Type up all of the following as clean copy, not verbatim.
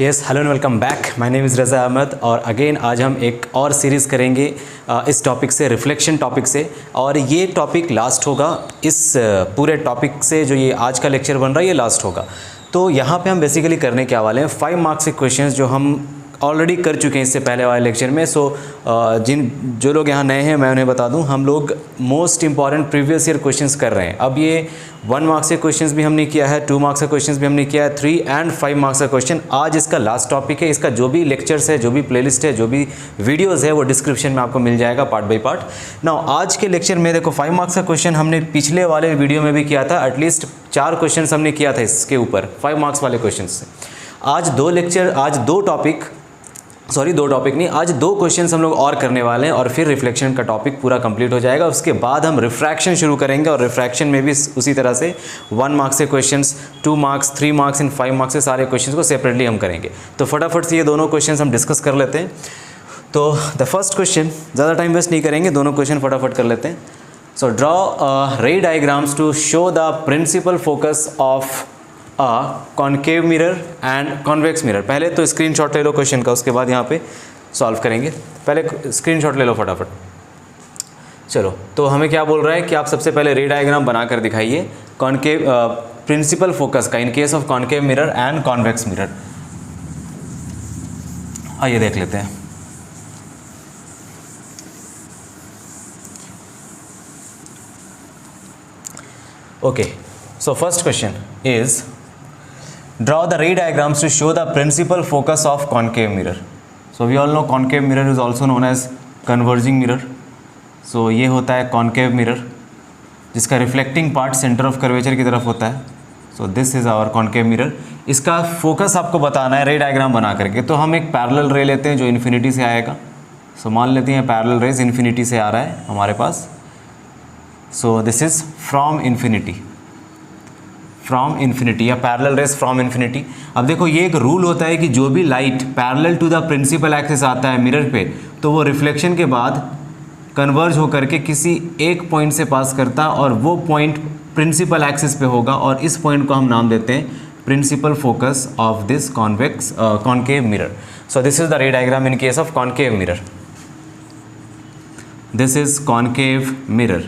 Yes, hello and welcome back. My name is Raza Ahmed और again आज हम एक और सीरीज़ करेंगे इस टॉपिक से, रिफ्लेक्शन टॉपिक से। और ये टॉपिक लास्ट होगा, इस पूरे टॉपिक से जो ये आज का लेक्चर बन रहा है ये लास्ट होगा। तो यहाँ पे हम बेसिकली करने क्या वाले हैं, 5 मार्क्स के क्वेश्चंस जो हम ऑलरेडी कर चुके हैं इससे पहले वाले लेक्चर में। जो लोग यहाँ नए हैं मैं उन्हें बता दूं, हम लोग most important previous year questions कर रहे हैं। अब ये 1 मार्क्स के क्वेश्चंस भी हमने किया है, 2 मार्क्स का क्वेश्चंस भी हमने किया है, 3 एंड 5 मार्क्स का क्वेश्चन आज इसका लास्ट टॉपिक है। इसका जो भी लेक्चर्स है, जो भी प्लेलिस्ट है, जो भी वीडियोज़ है वो डिस्क्रिप्शन में आपको मिल जाएगा पार्ट बाई पार्ट। नाउ आज के लेक्चर में देखो 5 मार्क्स का क्वेश्चन हमने पिछले वाले वीडियो में भी किया था, एटलीस्ट 4 क्वेश्चन हमने किया था इसके ऊपर 5 मार्क्स वाले क्वेश्चन से। आज दो टॉपिक नहीं, आज 2 क्वेश्चंस हम लोग और करने वाले हैं और फिर रिफ्लेक्शन का टॉपिक पूरा कंप्लीट हो जाएगा। उसके बाद हम रिफ्रैक्शन शुरू करेंगे और रिफ्रैक्शन में भी उसी तरह से 1 मार्क्स के questions, 2 marks, 3 marks and 5 marks के सारे क्वेश्चंस को सेपरेटली हम करेंगे। तो फटाफट से ये दोनों क्वेश्चंस हम डिस्कस कर लेते हैं। तो द फर्स्ट क्वेश्चन, ज़्यादा टाइम वेस्ट नहीं करेंगे, दोनों क्वेश्चन फटाफट कर लेते हैं। So draw ray diagrams to show the principal focus of concave mirror and convex mirror. पहले तो स्क्रीनशॉट ले लो क्वेश्चन का, उसके बाद यहाँ पे सॉल्व करेंगे। पहले स्क्रीनशॉट ले लो फटाफट। चलो, तो हमें क्या बोल रहा है कि आप सबसे पहले रे डायग्राम बनाकर दिखाइए कॉनकेव प्रिंसिपल फोकस का इन case of concave mirror and convex mirror. आइए देख लेते हैं। Okay, so first question is draw the ray diagrams to show the principal focus of concave mirror. So we all know concave mirror is also known as converging mirror. So ये होता है concave mirror जिसका reflecting part center of curvature की तरफ होता है। So this is our concave mirror. इसका focus आपको बताना है ray diagram बना करके। तो हम एक parallel ray लेते हैं जो infinity से आएगा। So मान लेते हैं parallel rays infinity से आ रहा है हमारे पास। So this is from infinity या पैरेलल रेस फ्रॉम इन्फिनिटी। अब देखो ये एक रूल होता है कि जो भी light parallel to the principal axis आता है मिरर पे, तो वो रिफ्लेक्शन के बाद कन्वर्ज होकर के किसी एक पॉइंट से पास करता और वो पॉइंट प्रिंसिपल एक्सिस पे होगा और इस पॉइंट को हम नाम देते हैं principal focus of this concave mirror. So this is the ray diagram in case of concave mirror. This is concave mirror.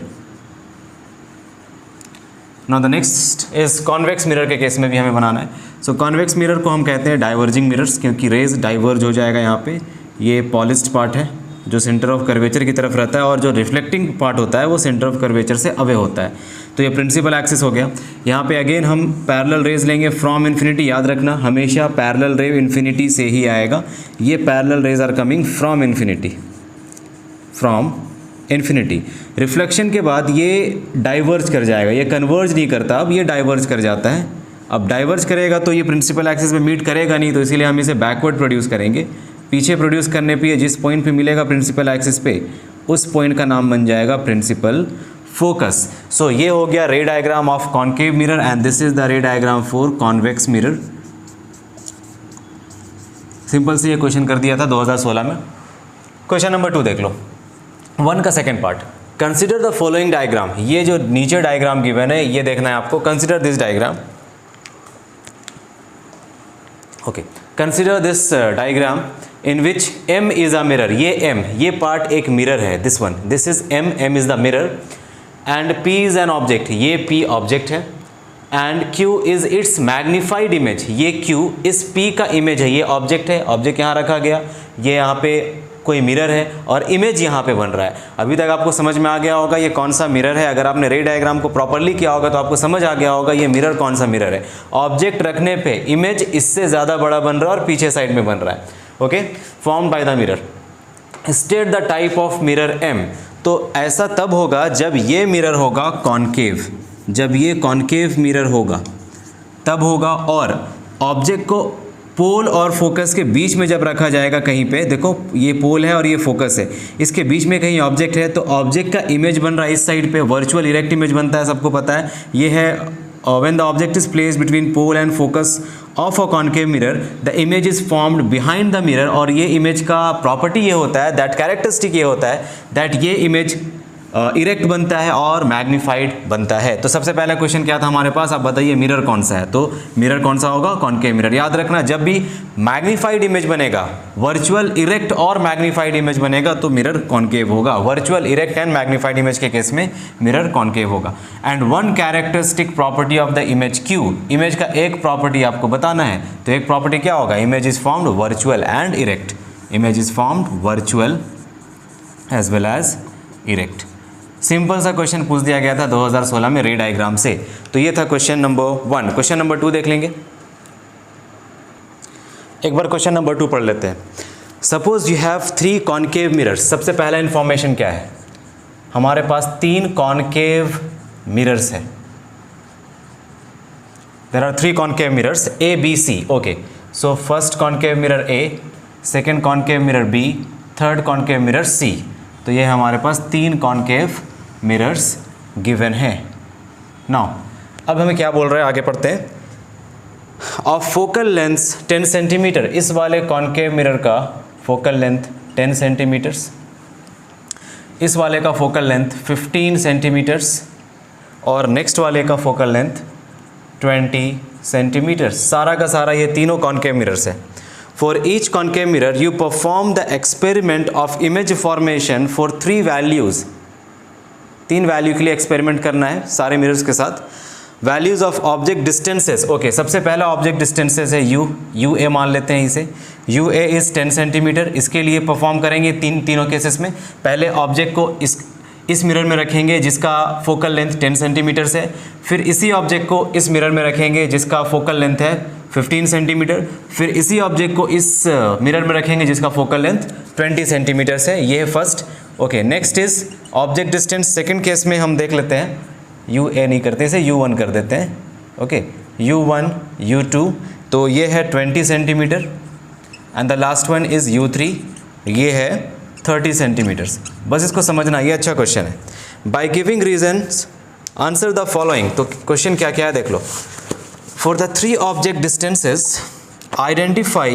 Now the next is convex mirror के केस में भी हमें बनाना है। सो कॉन्वेक्स मिरर को हम कहते हैं डाइवर्जिंग मिरर्स, क्योंकि रेज डाइवर्ज हो जाएगा यहाँ पे। ये पॉलिश्ड पार्ट है जो सेंटर ऑफ कर्वेचर की तरफ रहता है और जो रिफ्लेक्टिंग पार्ट होता है वो सेंटर ऑफ कर्वेचर से अवे होता है। तो ये प्रिंसिपल एक्सिस हो गया। यहाँ पे अगेन हम पैरेलल रेज लेंगे फ्रॉम इन्फिनिटी। याद रखना हमेशा पैरेलल रे इन्फिनिटी से ही आएगा। ये parallel rays are coming from infinity. Reflection के बाद ये डाइवर्ज कर जाएगा, ये कन्वर्ज नहीं करता, अब ये डाइवर्ज कर जाता है। अब डाइवर्ज करेगा तो ये प्रिंसिपल एक्सिस में मीट करेगा नहीं, तो इसीलिए हम इसे बैकवर्ड प्रोड्यूस करेंगे। पीछे प्रोड्यूस करने पे जिस पॉइंट पे मिलेगा प्रिंसिपल एक्सिस पे, उस पॉइंट का नाम बन जाएगा प्रिंसिपल फोकस। सो ये हो गया रे diagram of concave mirror and this is the ray diagram for convex mirror. Simple से ये क्वेश्चन कर दिया था 2016 में। क्वेश्चन नंबर 2 देख लो, 1 का second part. Consider the following diagram. ये जो नीचे डायग्राम गिवन है ये देखना है आपको। Consider this diagram. Okay, consider this diagram in which M is a mirror. ये पार्ट एक मिरर है, this is M is the mirror and P is an object. ये P ऑब्जेक्ट है and Q is it's magnified image. ये Q इस P का image है, ये ऑब्जेक्ट है, ऑब्जेक्ट यहाँ रखा गया, ये यहाँ पे कोई मिरर है और इमेज यहाँ पे बन रहा है। अभी तक आपको समझ में आ गया होगा ये कौन सा मिरर है। अगर आपने रे डायग्राम को प्रॉपर्ली किया होगा तो आपको समझ आ गया होगा ये मिरर कौन सा मिरर है। ऑब्जेक्ट रखने पे इमेज इससे ज़्यादा बड़ा बन रहा है और पीछे साइड में बन रहा है। Okay, formed by the mirror. State the type of mirror M। तो ऐसा तब होगा जब ये मिरर होगा कॉनकेव, जब ये कॉनकेव मिरर होगा तब होगा, और ऑब्जेक्ट को पोल और फोकस के बीच में जब रखा जाएगा कहीं पे, देखो ये पोल है और ये फोकस है, इसके बीच में कहीं ऑब्जेक्ट है तो ऑब्जेक्ट का इमेज बन रहा है इस साइड पे, वर्चुअल इरेक्ट इमेज बनता है, सबको पता है। ये है when the object is placed between pole and focus of a concave mirror the image is formed behind the mirror. और ये इमेज का प्रॉपर्टी ये होता है, दैट कैरेक्टरिस्टिक ये होता है दैट ये इमेज इरेक्ट बनता है और मैग्नीफाइड बनता है। तो सबसे पहला क्वेश्चन क्या था हमारे पास, आप बताइए मिरर कौन सा है। तो मिरर कौन सा होगा, कॉनकेव मिरर। याद रखना जब भी मैग्नीफाइड इमेज बनेगा, वर्चुअल इरेक्ट और मैग्नीफाइड इमेज बनेगा तो मिरर कॉनकेव होगा। Virtual erect and magnified image के केस में मिरर कॉनकेव होगा। And one characteristic property of the image Q, image का एक प्रॉपर्टी आपको बताना है। तो एक प्रॉपर्टी क्या होगा, image is formed virtual and erect, image is formed virtual as well as erect. Simple सा क्वेश्चन पूछ दिया गया था 2016 में रे डायग्राम से। तो ये था क्वेश्चन नंबर 1। क्वेश्चन नंबर 2 देख लेंगे। एक बार क्वेश्चन नंबर 2 पढ़ लेते हैं। Suppose you have 3 concave mirrors. सबसे पहला इंफॉर्मेशन क्या है, हमारे पास 3 कॉनकेव मिरर्स है। There are 3 concave mirrors A, B, C। Okay, so first concave mirror A, second concave mirror B, third concave mirror C। तो ये हमारे पास 3 कॉनकेव मिरर्स गिवन है। नाउ अब हमें क्या बोल रहे हैं, आगे पढ़ते हैं। ऑफ फोकल लेंथ 10 सेंटीमीटर, इस वाले कॉनकेव मिरर का फोकल लेंथ 10 सेंटीमीटर्स, इस वाले का फोकल लेंथ 15 सेंटीमीटर्स और नेक्स्ट वाले का फोकल लेंथ 20 सेंटीमीटर्स। सारा का सारा ये तीनों कॉनकेव मिरर्स है। For each concave mirror, you perform the experiment of image formation for 3 values। 3 value के लिए एक्सपेरिमेंट करना है सारे मिरर्स के साथ। Values of object distances. Okay, सबसे पहला ऑब्जेक्ट डिस्टेंसेस है यू ए मान लेते हैं इसे। U A is 10 centimetre. इसके लिए परफॉर्म करेंगे तीनों केसेस में। पहले ऑब्जेक्ट को इस मिरर में रखेंगे जिसका फोकल लेंथ 10 सेंटीमीटर है। फिर इसी ऑब्जेक्ट को इस मिरर में रखेंगे जिसका फोकल लेंथ है 15 सेंटीमीटर। फिर इसी ऑब्जेक्ट को इस मिरर में रखेंगे जिसका फोकल लेंथ 20 सेंटीमीटर है। ये है first. Okay, next is object distance. Second case में हम देख लेते हैं, यू ए नहीं करते, इसे U1 कर देते हैं। ओके, U1, U2, तो ये है 20 centimetre and the last one is U3, ये है 30 सेंटीमीटर्स। बस इसको समझना, ये अच्छा क्वेश्चन है। By giving reasons answer the following. तो क्वेश्चन क्या क्या है देख लो। For the 3 object distances, identify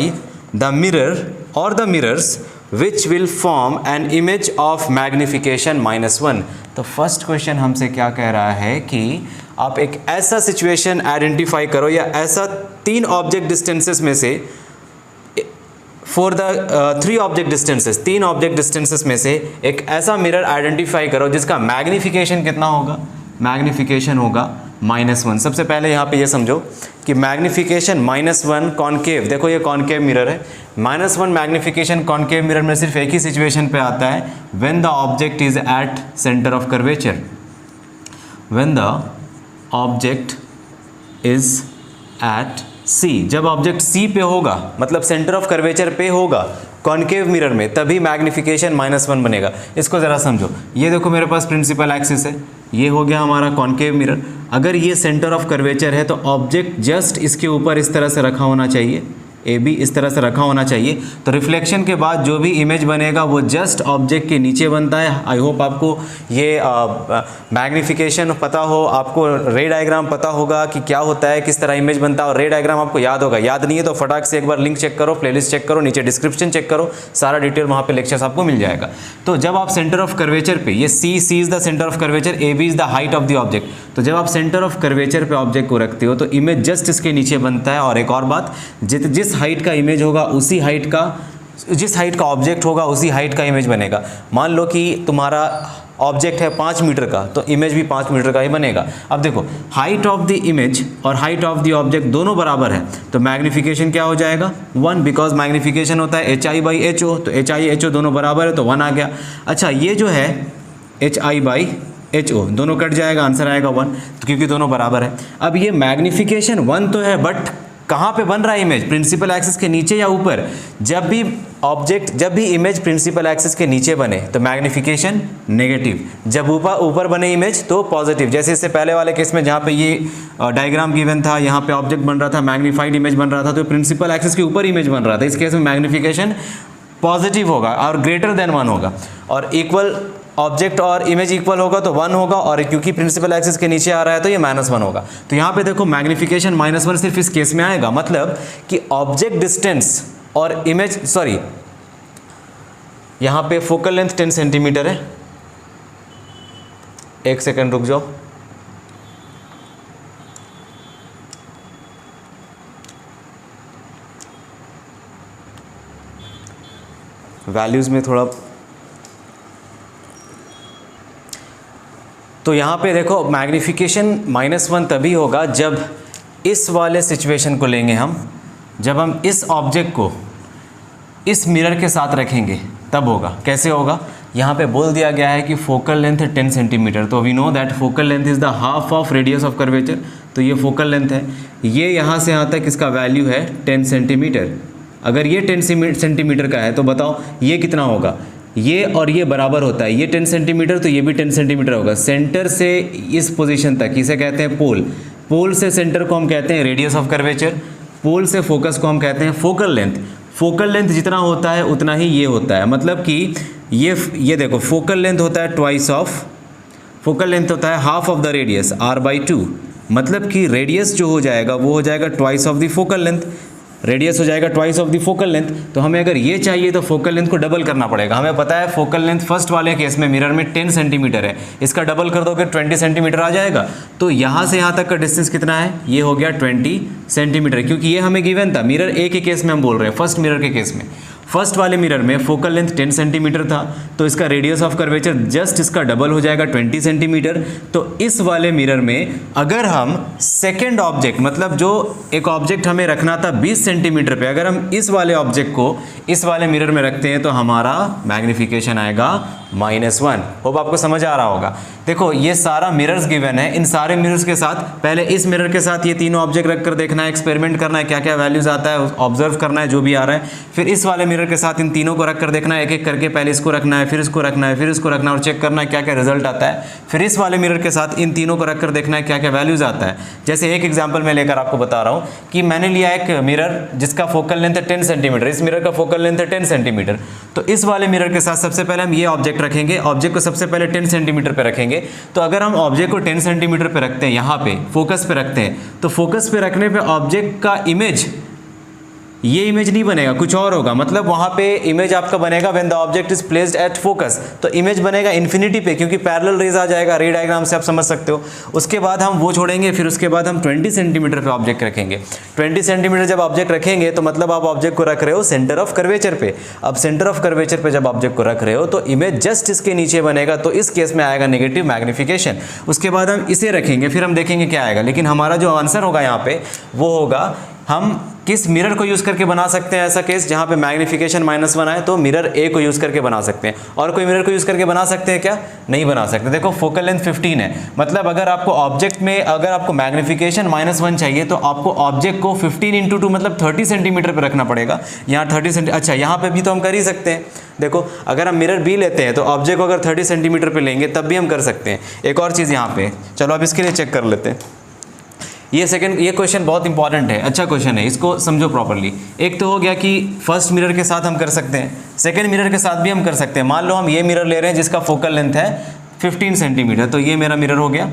the mirror or the mirrors which will form an image of magnification -1। तो फर्स्ट क्वेश्चन हमसे क्या कह रहा है कि आप एक ऐसा सिचुएशन आइडेंटिफाई करो या ऐसा 3 ऑब्जेक्ट डिस्टेंसेस में से for the 3 object distances, 3 object distances में से एक ऐसा मिरर आइडेंटिफाई करो जिसका मैग्निफिकेशन कितना होगा, मैग्निफिकेशन होगा -1। सबसे पहले यहाँ पे ये समझो कि मैग्निफिकेशन -1 कॉनकेव, देखो ये कॉनकेव मिरर है। -1 मैग्निफिकेशन कॉनकेव मिरर में सिर्फ एक ही सिचुएशन पे आता है, when the object is at centre of curvature. When the object is at C, जब ऑब्जेक्ट C पे होगा, मतलब सेंटर ऑफ कर्वेचर पे होगा कॉनकेव मिरर में, तभी मैग्निफिकेशन -1 बनेगा। इसको ज़रा समझो। ये देखो मेरे पास प्रिंसिपल एक्सिस है, ये हो गया हमारा कॉनकेव मिरर। अगर ये सेंटर ऑफ कर्वेचर है तो ऑब्जेक्ट जस्ट इसके ऊपर इस तरह से रखा होना चाहिए, ए बी इस तरह से रखा होना चाहिए। तो रिफ्लेक्शन के बाद जो भी इमेज बनेगा वो जस्ट ऑब्जेक्ट के नीचे बनता है। आई होप आपको ये मैग्निफिकेशन पता हो, आपको रे डायग्राम पता होगा कि क्या होता है, किस तरह इमेज बनता है, और रे डायग्राम आपको याद होगा। याद नहीं है तो फटाक से एक बार लिंक चेक करो, प्लेलिस्ट चेक करो, नीचे डिस्क्रिप्शन चेक करो, सारा डिटेल वहाँ पे लेक्चर्स आपको मिल जाएगा। तो जब आप सेंटर ऑफ कर्वेचर पे, ये C is the centre of curvature, A B is the height of the object, तो जब आप सेंटर ऑफ कर्वेचर पे ऑब्जेक्ट को रखते हो तो इमेज जस्ट इसके नीचे बनता है। और एक और बात, जिस हाइट का इमेज होगा उसी हाइट का, जिस हाइट का ऑब्जेक्ट होगा उसी हाइट का इमेज बनेगा। मान लो कि तुम्हारा ऑब्जेक्ट है 5 मीटर का, तो इमेज भी 5 मीटर का ही बनेगा। अब देखो, हाइट ऑफ द इमेज और हाइट ऑफ द ऑब्जेक्ट दोनों बराबर है, तो मैग्निफिकेशन क्या हो जाएगा 1, बिकॉज मैग्निफिकेशन होता है HI/HO, तो HI/HO दोनों बराबर है तो 1 आ गया। अच्छा, ये जो है HI/HO दोनों कट जाएगा, आंसर आएगा 1, तो क्योंकि दोनों बराबर है। अब ये मैग्निफिकेशन 1 तो है, बट कहाँ पे बन रहा है इमेज, प्रिंसिपल एक्सिस के नीचे या ऊपर? जब भी इमेज प्रिंसिपल एक्सिस के नीचे बने तो मैग्निफिकेशन नेगेटिव, जब ऊपर बने इमेज तो पॉजिटिव। जैसे इससे पहले वाले केस में जहाँ पे ये डायग्राम गिवन था, यहाँ पे ऑब्जेक्ट बन रहा था, मैग्नीफाइड इमेज बन रहा था, तो प्रिंसिपल एक्सिस के ऊपर इमेज बन रहा था। इस केस में मैग्निफिकेशन पॉजिटिव होगा और ग्रेटर देन 1 होगा, और इक्वल ऑब्जेक्ट और इमेज इक्वल होगा तो 1 होगा, और क्योंकि प्रिंसिपल एक्सिस के नीचे आ रहा है तो ये -1 होगा। तो यहाँ पे देखो मैग्निफिकेशन -1 सिर्फ इस केस में आएगा, मतलब कि ऑब्जेक्ट डिस्टेंस और इमेज, यहाँ पे फोकल लेंथ 10 सेंटीमीटर है, एक सेकंड रुक जाओ। वैल्यूज़ में थोड़ा, तो यहाँ पे देखो मैग्नीफिकेशन -1 तभी होगा जब इस वाले सिचुएशन को लेंगे हम, जब हम इस ऑब्जेक्ट को इस मिरर के साथ रखेंगे तब होगा। कैसे होगा, यहाँ पे बोल दिया गया है कि फोकल लेंथ है 10 सेंटीमीटर, तो we know that focal length is the half of radius of curvature, तो ये फोकल लेंथ है। ये यहाँ से यहाँ तक इसका वैल्यू है 10 सेंटीमीटर। अगर ये 10 सेंटीमीटर का है तो बताओ ये कितना होगा, ये और ये बराबर होता है, ये 10 सेंटीमीटर तो ये भी 10 सेंटीमीटर होगा। सेंटर से इस पोजीशन तक इसे कहते हैं पोल, पोल से सेंटर को हम कहते हैं रेडियस ऑफ कर्वेचर, पोल से फोकस को हम कहते हैं फोकल लेंथ। फोकल लेंथ जितना होता है उतना ही ये होता है, मतलब कि ये देखो फोकल लेंथ होता है ट्वाइस ऑफ, फोकल लेंथ होता है half of the radius r/2, मतलब कि रेडियस जो हो जाएगा वो हो जाएगा twice of the focal length, radius हो जाएगा twice of the focal length. तो हमें अगर ये चाहिए तो फोकल लेंथ को डबल करना पड़ेगा। हमें पता है फोकल लेंथ फर्स्ट वाले केस में मिरर में 10 सेंटीमीटर है, इसका डबल कर दोगे 20 सेंटीमीटर आ जाएगा। तो यहाँ से यहाँ तक का डिस्टेंस कितना है, ये हो गया 20 सेंटीमीटर, क्योंकि ये हमें गिवन था। मिरर ए के केस में हम बोल रहे हैं, फर्स्ट मिरर के केस में, फर्स्ट वाले मिरर में फोकल लेंथ 10 सेंटीमीटर था, तो इसका रेडियस ऑफ कर्वेचर जस्ट इसका डबल हो जाएगा 20 सेंटीमीटर। तो इस वाले मिरर में अगर हम सेकेंड ऑब्जेक्ट, मतलब जो एक ऑब्जेक्ट हमें रखना था 20 सेंटीमीटर पे, अगर हम इस वाले ऑब्जेक्ट को इस वाले मिरर में रखते हैं तो हमारा मैग्नीफिकेशन आएगा -1। होप आपको समझ आ रहा होगा। देखो ये सारा मिरर्स गिवन है, इन सारे मिरर्स के साथ पहले इस मिरर के साथ ये तीनों ऑब्जेक्ट रखकर देखना है, एक्सपेरिमेंट करना है, क्या क्या वैल्यूज आता है ऑब्जर्व करना है जो भी आ रहा है। फिर इस वाले मिरर के साथ इन तीनों को रखकर देखना है, एक एक करके, पहले इसको रखना है, फिर इसको रखना है, फिर इसको रखना है और चेक करना है क्या क्या रिजल्ट आता है। फिर इस वाले मिरर के साथ इन तीनों को रखकर देखना है क्या क्या वैल्यूज आता है। जैसे एक एग्जाम्पल मैं लेकर आपको बता रहा हूँ कि मैंने लिया एक मिरर जिसका फोकल लेंथ है 10 सेंटीमीटर, इस मिरर का फोकल लेंथ है 10 सेंटीमीटर। तो इस वाले मिरर के साथ सबसे पहले हम ये ऑब्जेक्ट रखेंगे, ऑब्जेक्ट को सबसे पहले 10 सेंटीमीटर पे रखेंगे। तो अगर हम ऑब्जेक्ट को 10 सेंटीमीटर पे रखते हैं, यहाँ पे फोकस पे रखते हैं, तो फोकस पे रखने पे ऑब्जेक्ट का इमेज, ये इमेज नहीं बनेगा, कुछ और होगा। मतलब वहाँ पे इमेज आपका बनेगा when the object is placed at focus, तो इमेज बनेगा इन्फिनिटी पे, क्योंकि पैरेलल रेज आ जाएगा, रे डायग्राम से आप समझ सकते हो। उसके बाद हम वो छोड़ेंगे, फिर उसके बाद हम 20 सेंटीमीटर पे ऑब्जेक्ट रखेंगे। 20 सेंटीमीटर जब ऑब्जेक्ट रखेंगे तो मतलब आप ऑब्जेक्ट को रख रहे हो सेंटर ऑफ कर्वेचर पे। अब सेंटर ऑफ कर्वेचर पे जब ऑब्जेक्ट को रख रहे हो तो इमेज जस्ट इसके नीचे बनेगा, तो इस केस में आएगा नेगेटिव मैग्नीफिकेशन। उसके बाद हम इसे रखेंगे, फिर हम देखेंगे क्या आएगा। लेकिन हमारा जो आंसर होगा यहाँ पे वो होगा, हम किस मिरर को यूज़ करके बना सकते हैं ऐसा केस जहाँ पे मैग्नीफिकेशन -1 आए, तो मिरर ए को यूज़ करके बना सकते हैं। और कोई मिरर को यूज़ करके बना सकते हैं क्या, नहीं बना सकते। देखो फोकल लेंथ 15 है, मतलब अगर आपको ऑब्जेक्ट में अगर आपको मैग्नीफिकेशन -1 चाहिए तो आपको ऑब्जेक्ट को 15 × 2 मतलब 30 सेंटीमीटर पर रखना पड़ेगा। यहाँ 30 सेंटीमीटर, अच्छा यहाँ पे भी तो हम कर ही सकते हैं। देखो अगर हम मिरर बी लेते हैं तो ऑब्जेक्ट को अगर 30 सेंटीमीटर पर लेंगे तब भी हम कर सकते हैं। एक और चीज़ यहाँ पे, चलो अब इसके लिए चेक कर लेते हैं। ये क्वेश्चन बहुत इंपॉर्टेंट है, अच्छा क्वेश्चन है, इसको समझो प्रॉपर्ली। एक तो हो गया कि फर्स्ट मिरर के साथ हम कर सकते हैं, सेकंड मिरर के साथ भी हम कर सकते हैं। मान लो हम ये मिरर ले रहे हैं जिसका फोकल लेंथ है 15 सेंटीमीटर, तो ये मेरा मिरर हो गया।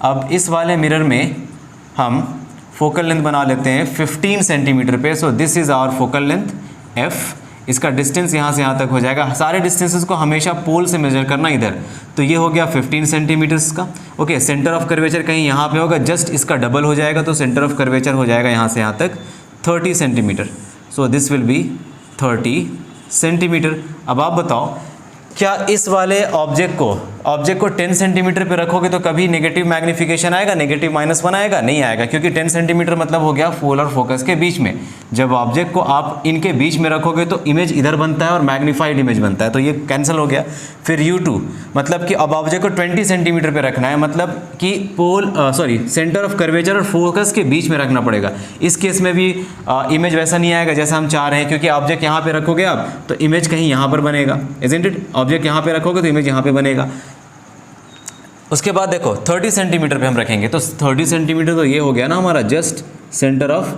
अब इस वाले मिरर में हम फोकल लेंथ बना लेते हैं 15 सेंटीमीटर पे। So this is our focal length f। इसका डिस्टेंस यहाँ से यहाँ तक हो जाएगा। सारे डिस्टेंसेस को हमेशा पोल से मेजर करना इधर, तो ये हो गया 15 सेंटीमीटर्स का। ओके, सेंटर ऑफ कर्वेचर कहीं यहाँ पे होगा, जस्ट इसका डबल हो जाएगा, तो सेंटर ऑफ कर्वेचर हो जाएगा यहाँ से यहाँ तक 30 centimetre. So this will B 30 centimetre. अब आप बताओ क्या इस वाले ऑब्जेक्ट को 10 सेंटीमीटर पे रखोगे तो कभी नेगेटिव मैग्नीफिकेशन आएगा, नेगेटिव -1 आएगा? नहीं आएगा, क्योंकि 10 सेंटीमीटर मतलब हो गया पोल और फोकस के बीच में। जब ऑब्जेक्ट को आप इनके बीच में रखोगे तो इमेज इधर बनता है और मैग्नीफाइड इमेज बनता है, तो ये कैंसिल हो गया। फिर U2 मतलब कि अब ऑब्जेक्ट को 20 सेंटीमीटर पे रखना है, मतलब कि सेंटर ऑफ कर्वेचर और फोकस के बीच में रखना पड़ेगा। इस केस में भी इमेज वैसा नहीं आएगा जैसा हम चाह रहे हैं, क्योंकि ऑब्जेक्ट यहाँ पे रखोगे आप तो इमेज कहीं यहाँ पर बनेगा, इजंट इट? ऑब्जेक्ट यहाँ पे रखोगे तो इमेज यहाँ पे बनेगा। उसके बाद देखो 30 सेंटीमीटर पे हम रखेंगे, तो 30 सेंटीमीटर तो ये हो गया ना हमारा जस्ट सेंटर ऑफ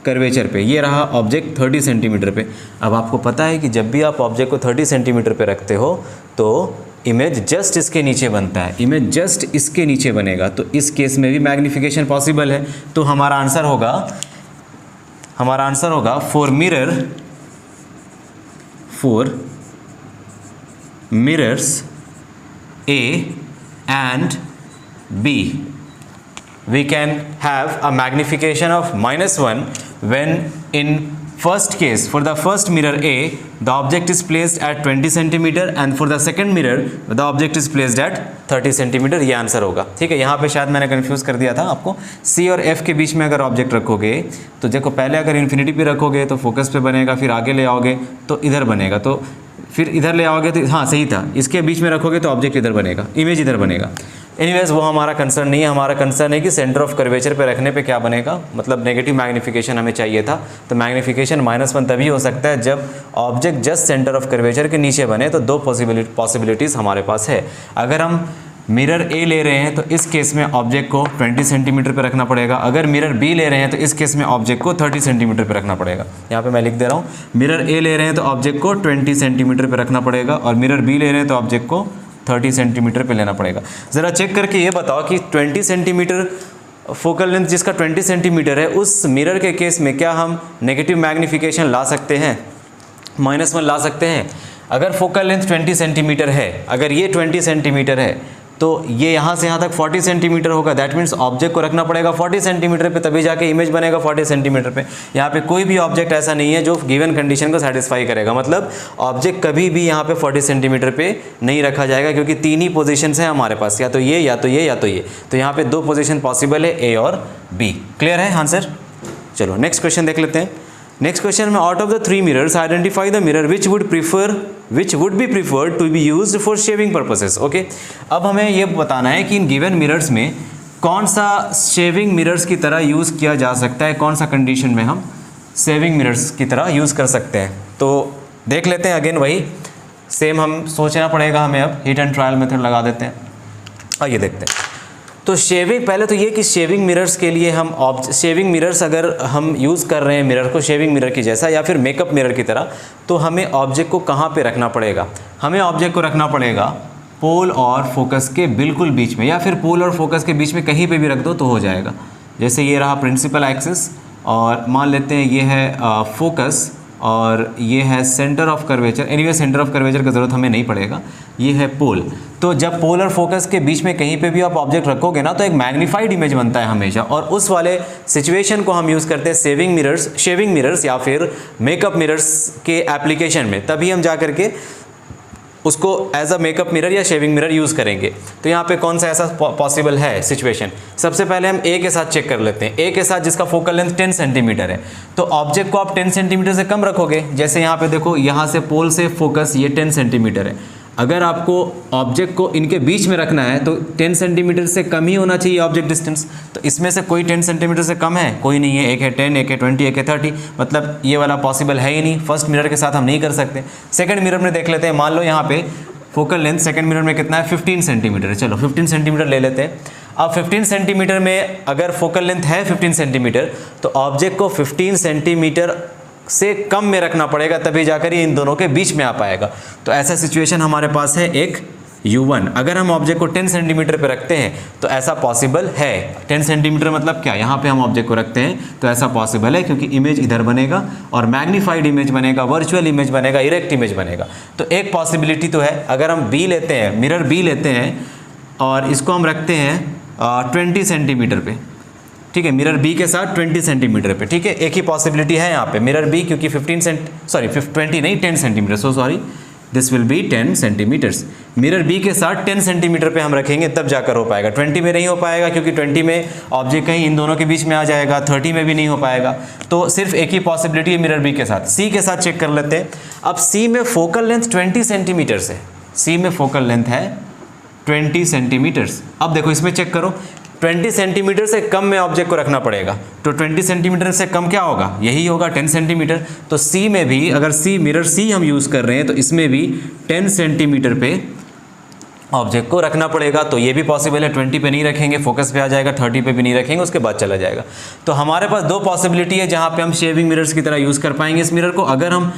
कर्वेचर पे, ये रहा ऑब्जेक्ट 30 सेंटीमीटर पे। अब आपको पता है कि जब भी आप ऑब्जेक्ट को 30 सेंटीमीटर पे रखते हो तो इमेज जस्ट इसके नीचे बनता है, इमेज जस्ट इसके नीचे बनेगा, तो इस केस में भी मैग्नीफिकेशन पॉसिबल है। तो हमारा आंसर होगा for mirrors A and B, we can have a magnification of -1 when in first case for the first mirror A the object is placed at 20 cm and for the second mirror the object is placed at 30 cm। ये answer होगा। ठीक है, यहाँ पे शायद मैंने confuse कर दिया था आपको। C और F के बीच में अगर ऑब्जेक्ट रखोगे तो देखो, पहले अगर इन्फिनिटी पे रखोगे तो फोकस पे बनेगा, फिर आगे ले आओगे तो इधर बनेगा, तो फिर इधर ले आओगे तो हाँ सही था, इसके बीच में रखोगे तो ऑब्जेक्ट इधर बनेगा, इमेज इधर बनेगा। एनीवेज वो हमारा कंसर्न नहीं है, हमारा कंसर्न है कि सेंटर ऑफ कर्वेचर पे रखने पे क्या बनेगा, मतलब नेगेटिव मैग्नीफिकेशन हमें चाहिए था। तो मैग्नीफिकेशन -1 तभी हो सकता है जब object just centre of curvature के नीचे बने। तो दो पॉसिबिलिटीज़ हमारे पास है। अगर हम मिरर ए ले रहे हैं तो इस केस में ऑब्जेक्ट को 20 सेंटीमीटर पे रखना पड़ेगा। अगर मिरर बी ले रहे हैं तो इस केस में ऑब्जेक्ट को 30 सेंटीमीटर पे रखना पड़ेगा। यहाँ पे मैं लिख दे रहा हूँ, मिरर ए ले रहे हैं तो ऑब्जेक्ट को 20 सेंटीमीटर पे रखना पड़ेगा और मिरर बी ले रहे हैं तो ऑब्जेक्ट को 30 सेंटीमीटर पे लेना पड़ेगा। ज़रा चेक करके ये बताओ कि 20 सेंटीमीटर फोकल लेंथ जिसका 20 सेंटीमीटर है, उस मिरर के केस में क्या हम नेगेटिव मैग्नीफिकेशन ला सकते हैं, -1 ला सकते हैं? अगर फोकल लेंथ 20 सेंटीमीटर है, अगर ये 20 सेंटीमीटर है तो ये यहाँ से यहाँ तक 40 सेंटीमीटर होगा। दैट मीन्स ऑब्जेक्ट को रखना पड़ेगा 40 सेंटीमीटर पे, तभी जाके इमेज बनेगा 40 सेंटीमीटर पे। यहाँ पे कोई भी ऑब्जेक्ट ऐसा नहीं है जो गिवन कंडीशन को सेटिस्फाई करेगा, मतलब ऑब्जेक्ट कभी भी यहाँ पे 40 सेंटीमीटर पे नहीं रखा जाएगा, क्योंकि तीन ही पोजीशंस हैं हमारे पास, या तो ये या तो ये या तो ये। तो यहाँ पे दो पोजीशन पॉसिबल है, ए और बी। क्लियर है आंसर? चलो नेक्स्ट क्वेश्चन देख लेते हैं। नेक्स्ट क्वेश्चन में, out of the 3 mirrors identify the mirror which would be preferred to be used for shaving purposes. Okay, अब हमें ये बताना है कि इन गिवन मिरर्स में कौन सा शेविंग मिरर्स की तरह यूज़ किया जा सकता है, कौन सा कंडीशन में हम शेविंग मिरर्स की तरह यूज़ कर सकते हैं। तो देख लेते हैं, अगेन वही सेम हम सोचना पड़ेगा हमें। अब हिट एंड ट्रायल मेथड लगा देते हैं, आइए देखते हैं। तो शेविंग, पहले तो ये कि शेविंग मिरर्स के लिए हम शेविंग मिरर्स अगर हम यूज़ कर रहे हैं मिरर को शेविंग मिरर की जैसा या फिर मेकअप मिरर की तरह, तो हमें ऑब्जेक्ट को कहाँ पे रखना पड़ेगा? हमें ऑब्जेक्ट को रखना पड़ेगा पोल और फोकस के बिल्कुल बीच में, या फिर पोल और फोकस के बीच में कहीं पे भी रख दो तो हो जाएगा। जैसे ये रहा प्रिंसिपल एक्सिस और मान लेते हैं ये है फोकस और ये है centre of curvature. Anyway centre of curvature की ज़रूरत हमें नहीं पड़ेगा, ये है पोल। तो जब पोल और फोकस के बीच में कहीं पे भी आप ऑब्जेक्ट रखोगे ना तो एक मैग्नीफाइड इमेज बनता है हमेशा, और उस वाले सिचुएशन को हम यूज़ करते हैं शेविंग मिरर्स या फिर मेकअप मिरर्स के एप्लीकेशन में। तभी हम जा करके उसको एज अ मेकअप मिरर या शेविंग मिरर यूज़ करेंगे। तो यहाँ पे कौन सा ऐसा पॉसिबल है सिचुएशन? सबसे पहले हम ए के साथ चेक कर लेते हैं। ए के साथ जिसका फोकल लेंथ 10 सेंटीमीटर है, तो ऑब्जेक्ट को आप 10 सेंटीमीटर से कम रखोगे। जैसे यहाँ पे देखो, यहाँ से पोल से फोकस ये 10 सेंटीमीटर है। अगर आपको ऑब्जेक्ट को इनके बीच में रखना है तो 10 सेंटीमीटर से कम ही होना चाहिए ऑब्जेक्ट डिस्टेंस। तो इसमें से कोई 10 सेंटीमीटर से कम है? कोई नहीं है। एक है 10, एक है 20, एक है 30, मतलब ये वाला पॉसिबल है ही नहीं। फर्स्ट मिरर के साथ हम नहीं कर सकते। सेकंड मिरर में देख लेते हैं। मान लो यहाँ पे फोकल लेंथ सेकंड मिरर में कितना है? 15 सेंटीमीटर है। चलो 15 सेंटीमीटर ले लेते हैं। अब 15 सेंटीमीटर में अगर फोकल लेंथ है 15 सेंटीमीटर, तो ऑब्जेक्ट को 15 सेंटीमीटर से कम में रखना पड़ेगा, तभी जाकर ये इन दोनों के बीच में आ पाएगा। तो ऐसा सिचुएशन हमारे पास है एक U1। अगर हम ऑब्जेक्ट को 10 सेंटीमीटर पे रखते हैं तो ऐसा पॉसिबल है। 10 सेंटीमीटर मतलब क्या? यहाँ पे हम ऑब्जेक्ट को रखते हैं तो ऐसा पॉसिबल है, क्योंकि इमेज इधर बनेगा और मैग्नीफाइड इमेज बनेगा, वर्चुअल इमेज बनेगा, इरेक्ट इमेज बनेगा। तो एक पॉसिबिलिटी तो है। अगर हम बी लेते हैं, मिरर बी लेते हैं और इसको हम रखते हैं 20 सेंटीमीटर पे, ठीक है, मिरर बी के साथ 20 सेंटीमीटर पे, ठीक है। एक ही पॉसिबिलिटी है यहाँ पे, मिरर बी, क्योंकि 20 नहीं 10 centimetre, so sorry, this will be 10 centimetres. Mirror B के साथ 10 सेंटीमीटर पे हम रखेंगे तब जाकर हो पाएगा। 20 में नहीं हो पाएगा, क्योंकि 20 में ऑब्जेक्ट कहीं इन दोनों के बीच में आ जाएगा। 30 में भी नहीं हो पाएगा। तो सिर्फ एक ही पॉसिबिलिटी है मिरर बी के साथ। सी के साथ चेक कर लेते हैं। अब सी में फोकल लेंथ 20 सेंटीमीटर है। सी में फोकल लेंथ है 20 सेंटीमीटर्स। अब देखो इसमें चेक करो, 20 सेंटीमीटर से कम में ऑब्जेक्ट को रखना पड़ेगा। तो 20 सेंटीमीटर से कम क्या होगा? यही होगा 10 सेंटीमीटर। तो सी में भी अगर मिरर सी हम यूज़ कर रहे हैं तो इसमें भी 10 सेंटीमीटर पे ऑब्जेक्ट को रखना पड़ेगा। तो ये भी पॉसिबल है। 20 पे नहीं रखेंगे, फोकस पे आ जाएगा। 30 पे भी नहीं रखेंगे, उसके बाद चला जाएगा। तो हमारे पास दो पॉसिबिलिटी है जहाँ पे हम शेविंग मिरर्स की तरह यूज़ कर पाएंगे इस मिरर को। अगर हम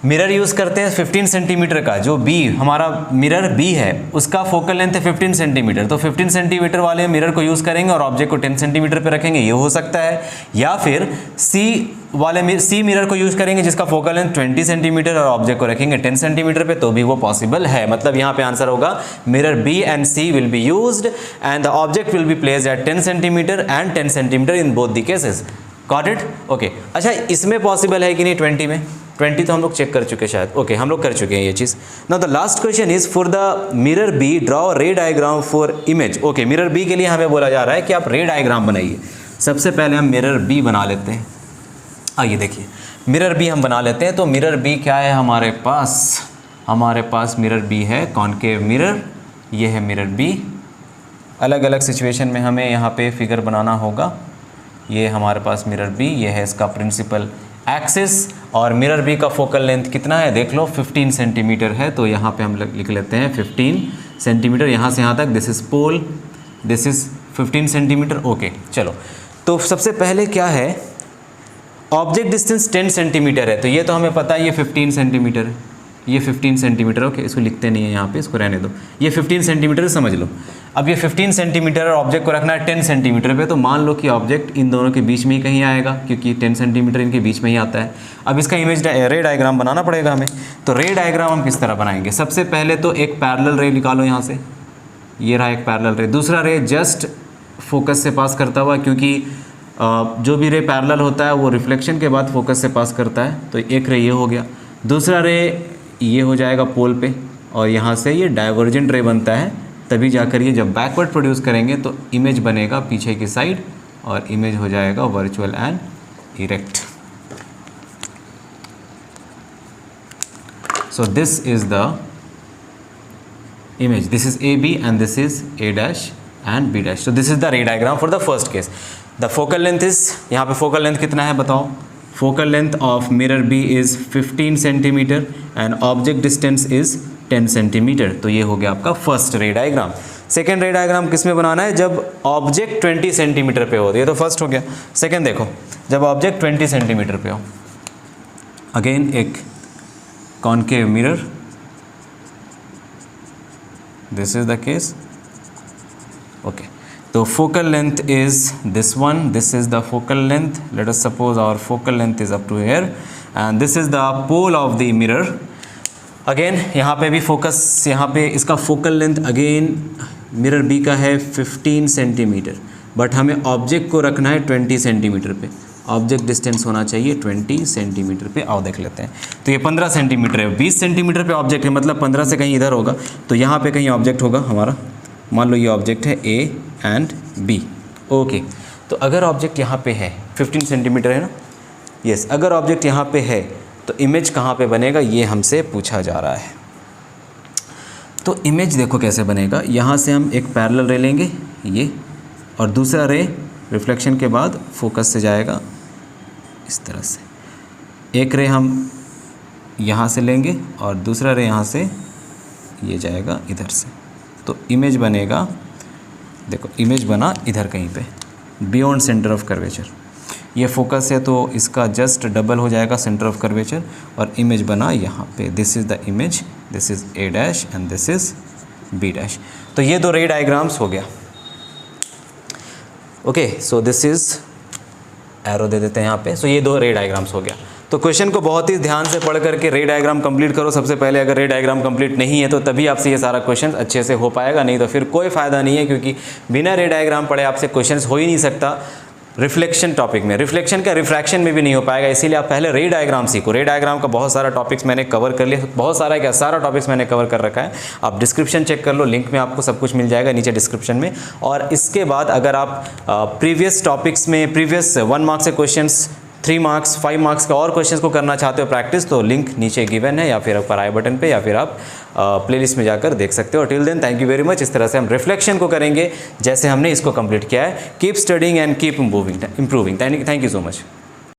मिरर यूज़ करते हैं 15 सेंटीमीटर का, जो बी हमारा मिरर बी है उसका फोकल लेंथ है 15 सेंटीमीटर, तो 15 सेंटीमीटर वाले मिरर को यूज़ करेंगे और ऑब्जेक्ट को 10 सेंटीमीटर पे रखेंगे, ये हो सकता है। या फिर सी मिरर को यूज़ करेंगे जिसका फोकल लेंथ 20 सेंटीमीटर और ऑब्जेक्ट को रखेंगे 10 सेंटीमीटर पे, तो भी वो पॉसिबल है। मतलब यहाँ पे आंसर होगा mirror B and C will be used and the object will be placed at 10 centimetre and 10 centimetre in both the cases. Got it? Okay. अच्छा, इसमें पॉसिबल है कि नहीं 20 में? 20 तो हम लोग चेक कर चुके शायद। ओके, हम लोग कर चुके हैं ये चीज़। Now the last question is for the mirror B draw ray diagram for image. Okay, mirror B के लिए हमें बोला जा रहा है कि आप रे डायग्राम बनाइए। सबसे पहले हम मिरर बी बना लेते हैं। आइए देखिए, मिरर बी हम बना लेते हैं। तो मिरर बी क्या है हमारे पास मिरर बी है कॉनकेव मिरर, ये है मिरर बी। अलग अलग सिचुएशन में हमें यहाँ पे फिगर बनाना होगा। ये हमारे पास मिरर बी, ये है इसका प्रिंसिपल एक्सिस और मिरर बी का फोकल लेंथ कितना है देख लो, 15 सेंटीमीटर है। तो यहाँ पे हम लिख लेते हैं 15 सेंटीमीटर, यहाँ से यहाँ तक this is pole, this is 15 centimetre. Okay, चलो तो सबसे पहले क्या है, ऑब्जेक्ट डिस्टेंस 10 सेंटीमीटर है, तो ये तो हमें पता है ये 15 सेंटीमीटर है, ये 15 सेंटीमीटर। ओके, इसको लिखते नहीं है यहाँ पे, इसको रहने दो। ये 15 सेंटीमीटर समझ लो। अब ये 15 सेंटीमीटर और ऑब्जेक्ट को रखना है 10 सेंटीमीटर पे, तो मान लो कि ऑब्जेक्ट इन दोनों के बीच में ही कहीं आएगा, क्योंकि 10 सेंटीमीटर इनके बीच में ही आता है। अब इसका इमेज रे डायग्राम बनाना पड़ेगा हमें। तो रे डायग्राम हम किस तरह बनाएंगे? सबसे पहले तो एक पैरेलल रे निकालो यहाँ से, ये रहा एक पैरेलल रे। दूसरा रे जस्ट फोकस से पास करता हुआ, क्योंकि जो भी रे पैरेलल होता है वो रिफ्लेक्शन के बाद फोकस से पास करता है, तो एक रे ये हो गया। दूसरा रे ये हो जाएगा पोल पे, और यहाँ से ये डाइवर्जेंट रे बनता है, तभी जाकर ये जब बैकवर्ड प्रोड्यूस करेंगे तो इमेज बनेगा पीछे की साइड, और इमेज हो जाएगा virtual and erect. So this is the image, this is A B and this is A dash and B dash. So this is the ray diagram for the first case. The focal length is, यहाँ पे focal length कितना है बताओ? Focal length of mirror B is 15 centimetre and object distance is 10 centimetre. तो ये हो गया आपका फर्स्ट रे डायग्राम। सेकेंड रे डायग्राम किस में बनाना है? जब ऑब्जेक्ट 20 सेंटीमीटर पे हो। ये तो फर्स्ट हो गया। सेकेंड देखो, जब ऑब्जेक्ट 20 सेंटीमीटर पे हो, अगेन एक concave mirror, this is the case. Okay, तो focal length is this one, this is the focal length. Let us suppose our focal length is up to here and this is the pole of the mirror. Again यहाँ पे भी focus, यहाँ पे इसका focal length again mirror B का है 15 centimetre, but हमें object को रखना है 20 सेंटीमीटर पे। ऑब्जेक्ट डिस्टेंस होना चाहिए 20 सेंटीमीटर पे। आओ देख लेते हैं। तो ये 15 सेंटीमीटर है, 20 सेंटीमीटर पे ऑब्जेक्ट है, मतलब 15 से कहीं इधर होगा, तो यहाँ पे कहीं ऑब्जेक्ट होगा हमारा। मान लो ये ऑब्जेक्ट है A एंड B। ओके, तो अगर ऑब्जेक्ट यहाँ पे है 15 सेंटीमीटर है ना, यस, अगर ऑब्जेक्ट यहाँ पे है तो इमेज कहाँ पे बनेगा ये हमसे पूछा जा रहा है। तो इमेज देखो कैसे बनेगा। यहाँ से हम एक पैरेलल रे लेंगे ये, और दूसरा रे रिफ्लेक्शन के बाद फोकस से जाएगा इस तरह से। एक रे हम यहाँ से लेंगे और दूसरा रे यहाँ से ये जाएगा इधर से, तो इमेज बनेगा, देखो इमेज बना इधर कहीं पे बियॉन्ड सेंटर ऑफ कर्वेचर। ये फोकस है तो इसका जस्ट डबल हो जाएगा सेंटर ऑफ कर्वेचर, और इमेज बना यहाँ पे। This is the image, this is A dash and this is B dash. तो ये दो रे डायग्राम्स हो गया। Okay, so this is arrow दे देते हैं यहाँ पे। सो ये दो रे डायग्राम्स हो गया। तो क्वेश्चन को बहुत ही ध्यान से पढ़ करके रे डायग्राम कंप्लीट करो सबसे पहले। अगर रे डायग्राम कंप्लीट नहीं है तो तभी आपसे ये सारा क्वेश्चन अच्छे से हो पाएगा, नहीं तो फिर कोई फ़ायदा नहीं है, क्योंकि बिना रे डायग्राम पढ़े आपसे क्वेश्चन हो ही नहीं सकता रिफ्लेक्शन टॉपिक में। रिफ्लेक्शन का रिफ्रैक्शन में भी नहीं हो पाएगा, इसीलिए आप पहले रे डायग्राम सीखो। रे डायग्राम का बहुत सारा टॉपिक्स मैंने कवर कर लिया, बहुत सारा क्या, सारा टॉपिक्स मैंने कवर कर रखा है। आप डिस्क्रिप्शन चेक कर लो, लिंक में आपको सब कुछ मिल जाएगा नीचे डिस्क्रिप्शन में। और इसके बाद अगर आप प्रीवियस टॉपिक्स में प्रीवियस 1 मार्क्स से क्वेश्चंस, 3 मार्क्स, 5 मार्क्स का और क्वेश्चंस को करना चाहते हो प्रैक्टिस, तो लिंक नीचे गिवन है, या फिर ऊपर आई बटन पे, या फिर आप प्लेलिस्ट में जाकर देख सकते हो। Till then thank you very much. इस तरह से हम रिफ्लेक्शन को करेंगे जैसे हमने इसको कंप्लीट किया है। Keep studying and keep improving. Thank you so much.